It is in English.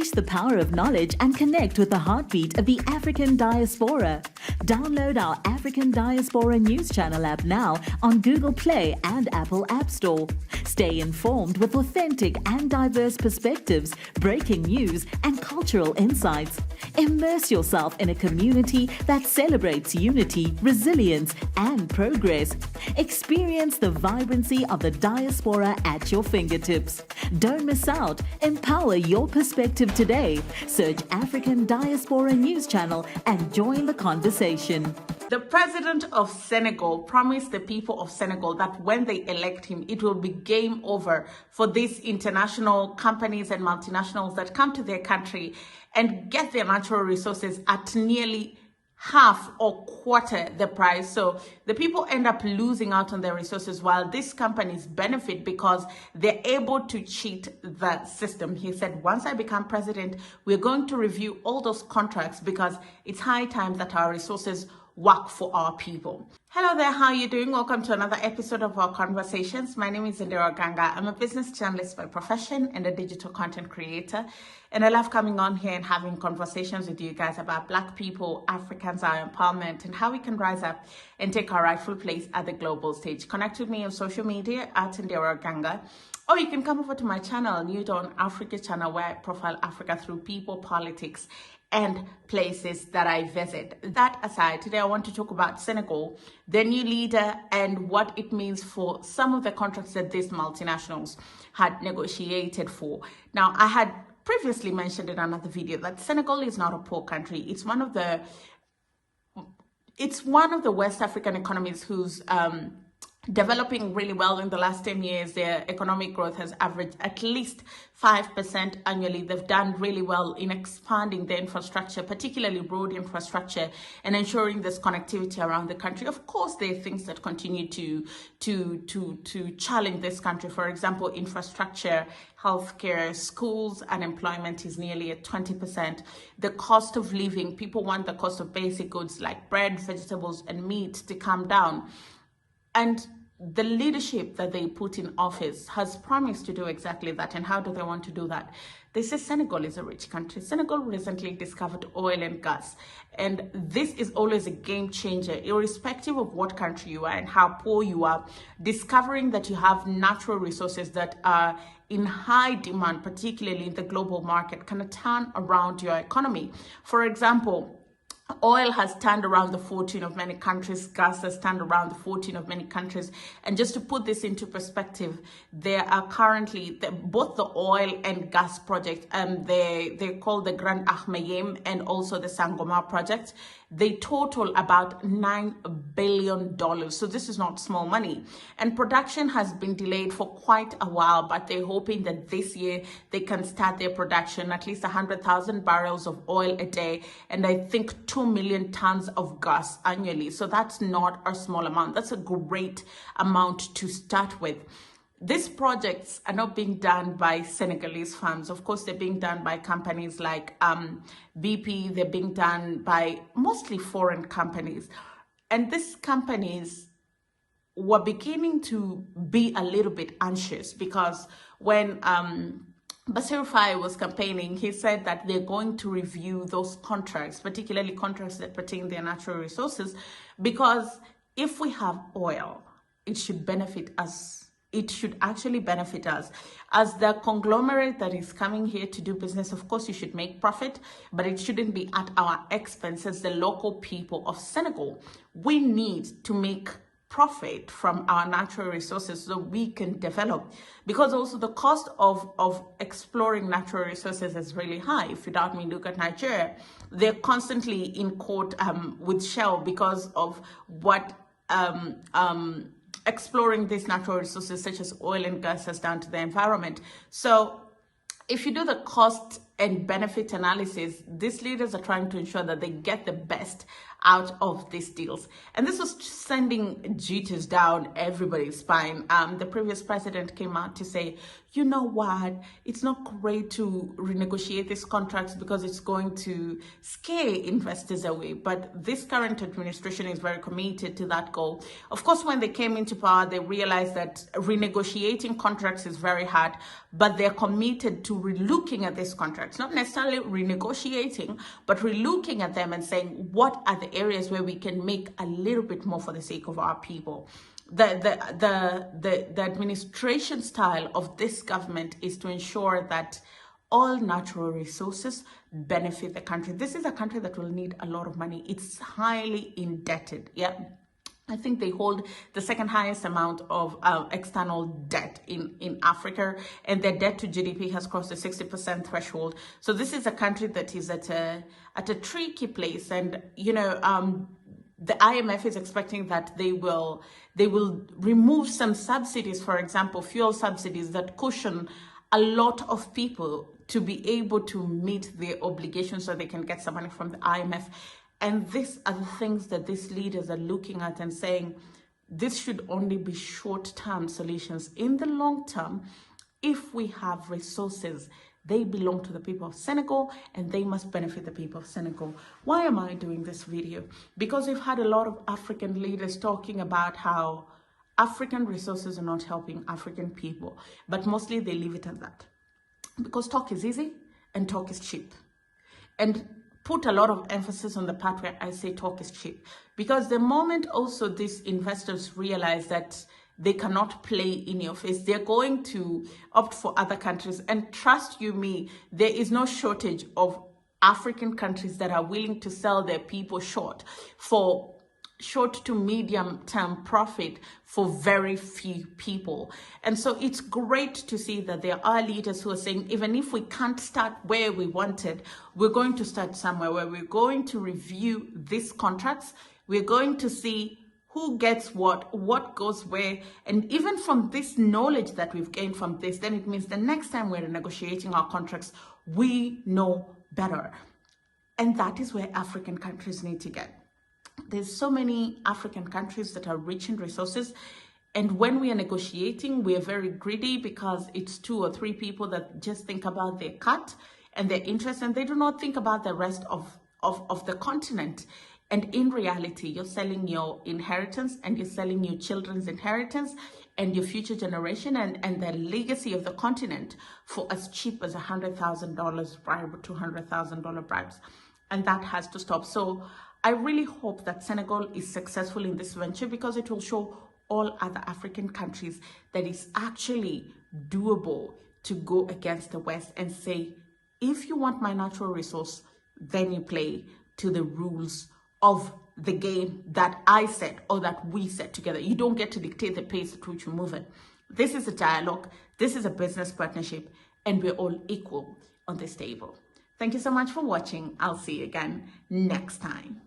Unleash the power of knowledge and connect with the heartbeat of the African diaspora. Download our African Diaspora News Channel app now on Google Play and Apple App Store. Stay informed with authentic and diverse perspectives, breaking news, and cultural insights. Immerse yourself in a community that celebrates unity, resilience, and progress. Experience the vibrancy of the diaspora at your fingertips. Don't miss out. Empower your perspective today. Search African Diaspora News Channel and join the conversation. The president of Senegal promised the people of Senegal that when they elect him, it will be game over for these international companies and multinationals that come to their country and get their natural resources at nearly half or quarter the price. So the people end up losing out on their resources while these companies benefit because they're able to cheat the system. He said, once I become president, we're going to review all those contracts because it's high time that our resources work for our people. Hello there, how are you doing? Welcome to another episode of our conversations. My name is Ondiro Oganga. I'm a business journalist by profession and a digital content creator. And I love coming on here and having conversations with you guys about Black people, Africans, our empowerment, and how we can rise up and take our rightful place at the global stage. Connect with me on social media at Ondiro Oganga. Or you can come over to my channel, New Dawn Africa channel, where I profile Africa through people, politics, and places that I visit. That aside, today I want to talk about Senegal, their new leader, and what it means for some of the contracts that these multinationals had negotiated for. Now, I had previously mentioned in another video that Senegal is not a poor country. It's one of the West African economies who's developing really well. In the last 10 years, their economic growth has averaged at least 5% annually. They've done really well in expanding their infrastructure, particularly road infrastructure, and ensuring there's connectivity around the country. Of course, there are things that continue to challenge this country. For example, infrastructure, healthcare, schools, unemployment is nearly at 20%. The cost of living, people want the cost of basic goods like bread, vegetables, and meat to come down. And the leadership that they put in office has promised to do exactly that. And how do they want to do that? They say Senegal is a rich country. Senegal recently discovered oil and gas. And this is always a game changer, irrespective of what country you are and how poor you are. Discovering that you have natural resources that are in high demand, particularly in the global market, can turn around your economy. For example, oil has turned around the fortune of many countries. Gas has turned around the fortune of many countries. And just to put this into perspective, there are currently both the oil and gas projects, they're called the Grand Ahmeyim and also the Sangomar project. They total about $9 billion. So this is not small money. And production has been delayed for quite a while, but they're hoping that this year they can start their production, at least 100,000 barrels of oil a day. And I think 2 million tons of gas annually. So that's not a small amount. That's a great amount to start with. These projects are not being done by Senegalese funds. Of course, they're being done by companies like BP. They're being done by mostly foreign companies. And these companies were beginning to be a little bit anxious because when Bassirou Faye was campaigning, he said that they're going to review those contracts, particularly contracts that pertain to their natural resources, because if we have oil, it should benefit us. It should actually benefit us. As the conglomerate that is coming here to do business, of course, you should make profit, but it shouldn't be at our expense as the local people of Senegal. We need to make profit from our natural resources so we can develop, because also the cost of exploring natural resources is really high. If you doubt me, look at Nigeria. They're constantly in court with Shell because of what exploring these natural resources such as oil and gas has done to the environment. So if you do the cost and benefit analysis, these leaders are trying to ensure that they get the best out of these deals. And this was sending jitters down everybody's spine. The previous president came out to say, you know what, it's not great to renegotiate these contracts because it's going to scare investors away. But this current administration is very committed to that goal. Of course, when they came into power, they realized that renegotiating contracts is very hard, but they're committed to relooking at these contracts, not necessarily renegotiating, but relooking at them and saying, what are the areas where we can make a little bit more for the sake of our people? The administration style of this government is to ensure that all natural resources benefit the country. This is a country that will need a lot of money. It's highly indebted. Yeah. I think they hold the second highest amount of external debt in Africa, and their debt to GDP has crossed the 60% threshold. So this is a country that is at a tricky place, and the IMF is expecting that they will remove some subsidies, for example, fuel subsidies that cushion a lot of people to be able to meet their obligations so they can get some money from the IMF. And these are the things that these leaders are looking at and saying, this should only be short-term solutions. In the long term, if we have resources, they belong to the people of Senegal and they must benefit the people of Senegal. Why am I doing this video? Because we've had a lot of African leaders talking about how African resources are not helping African people, but mostly they leave it at that. Because talk is easy and talk is cheap. And put a lot of emphasis on the part where I say talk is cheap, because the moment also these investors realize that they cannot play in your face, they're going to opt for other countries. And trust you me, there is no shortage of African countries that are willing to sell their people short for short to medium term profit for very few people. And so it's great to see that there are leaders who are saying, even if we can't start where we wanted, we're going to start somewhere where we're going to review these contracts. We're going to see who gets what goes where. And even from this knowledge that we've gained from this, then it means the next time we're negotiating our contracts, we know better. And that is where African countries need to get. There's so many African countries that are rich in resources. And when we are negotiating, we are very greedy because it's 2 or 3 people that just think about their cut and their interest, and they do not think about the rest of the continent. And in reality, you're selling your inheritance and you're selling your children's inheritance and your future generation and the legacy of the continent for as cheap as $100,000 bribe or $200,000 bribes. And that has to stop. So I really hope that Senegal is successful in this venture, because it will show all other African countries that it's actually doable to go against the West and say, if you want my natural resource, then you play to the rules of the game that I set or that we set together. You don't get to dictate the pace at which we move it. This is a dialogue. This is a business partnership, and we're all equal on this table. Thank you so much for watching. I'll see you again next time.